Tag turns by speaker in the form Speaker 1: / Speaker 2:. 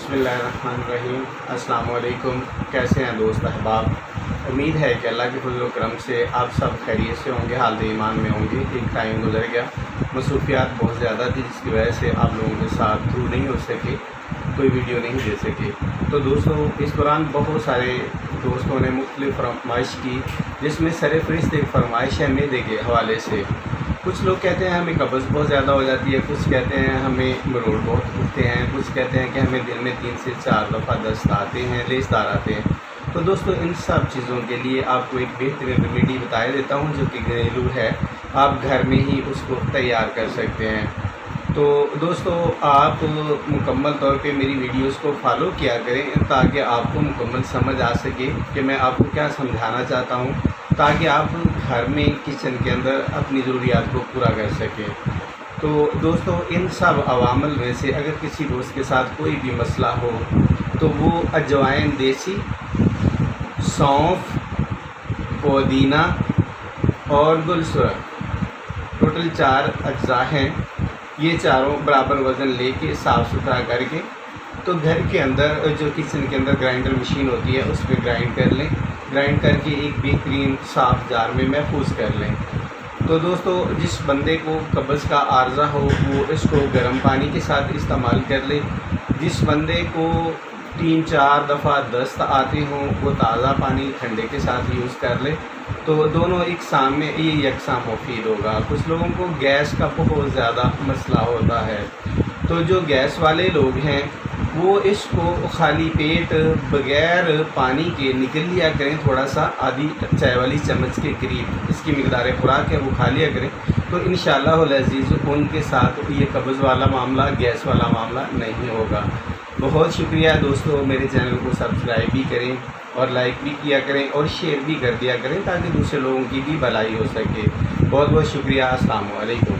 Speaker 1: बिस्मिल्लाहिर्रहमानिर्रहीम। अस्सलाम वालेकुम। कैसे हैं दोस्त अहबाब? उम्मीद है कि अल्लाह के फज़ल व करम से आप सब खैरियत से होंगे, हाल ईमान में होंगे। एक टाइम गुजर गया, मसरूफियात बहुत ज़्यादा थी, जिसकी वजह से आप लोगों के साथ थ्रू नहीं हो सके, कोई वीडियो नहीं दे सके। तो दोस्तों, इस दौरान बहुत सारे दोस्तों ने मुख्तलिफ़ फरमाइश की, जिसमें सरफ़हरिस्त एक फरमाइश है मैदे के हवाले से। कुछ लोग कहते हैं हमें कब्ज़ बहुत ज़्यादा हो जाती है, कुछ कहते हैं हमें मरोड़ बहुत उठते हैं, कुछ कहते हैं कि हमें दिन में 3 से 4 दफ़ा दस्त आते हैं, लेसदार आते हैं। तो दोस्तों, इन सब चीज़ों के लिए आपको एक बेहतरीन रेमेडी बताया देता हूँ, जो कि घरेलू है, आप घर में ही उसको तैयार कर सकते हैं। तो दोस्तों, आप मुकम्मल तौर पे मेरी वीडियोस को फॉलो किया करें, ताकि आपको मुकम्मल समझ आ सके कि मैं आपको क्या समझाना चाहता हूँ, ताकि आप घर में किचन के अंदर अपनी ज़रूरियात को पूरा कर सकें। तो दोस्तों, इन सब अवामल में से अगर किसी दोस्त के साथ कोई भी मसला हो, तो वो अजवाइन देसी, सौंफ, पुदीना और गुलसुरख, टोटल 4 अज्जा हैं। ये चारों बराबर वज़न लेके साफ़ सुथरा करके, तो घर के अंदर जो किचन के अंदर ग्राइंडर मशीन होती है, उस पर ग्राइंड कर लें। ग्राइंड करके एक बेहतरीन साफ़ जार में महफूज कर लें। तो दोस्तों, जिस बंदे को कब्ज़ का आर्ज़ा हो, वो इसको गर्म पानी के साथ इस्तेमाल कर ले। जिस बंदे को 3-4 दफ़ा दस्त आते हों, वो ताज़ा पानी ठंडे के साथ यूज़ कर ले। तो दोनों एक साम में ये यकसां मुफीद होगा। कुछ लोगों को गैस का बहुत ज़्यादा मसला होता है, तो जो गैस वाले लोग हैं, वो इसको खाली पेट बग़ैर पानी के निकल लिया करें। थोड़ा सा आधी चाय वाली चम्मच के करीब इसकी मिक़दार खुराक है, वो खा लिया करें। तो इंशाअल्लाह अज़ीज़ उनके साथ ये कब्ज़ वाला मामला, गैस वाला मामला नहीं होगा। बहुत शुक्रिया दोस्तों, मेरे चैनल को सब्सक्राइब भी करें और लाइक भी किया करें और शेयर भी कर दिया करें, ताकि दूसरे लोगों की भी भलाई हो सके। बहुत बहुत शुक्रिया। अस्सलाम वालेकुम।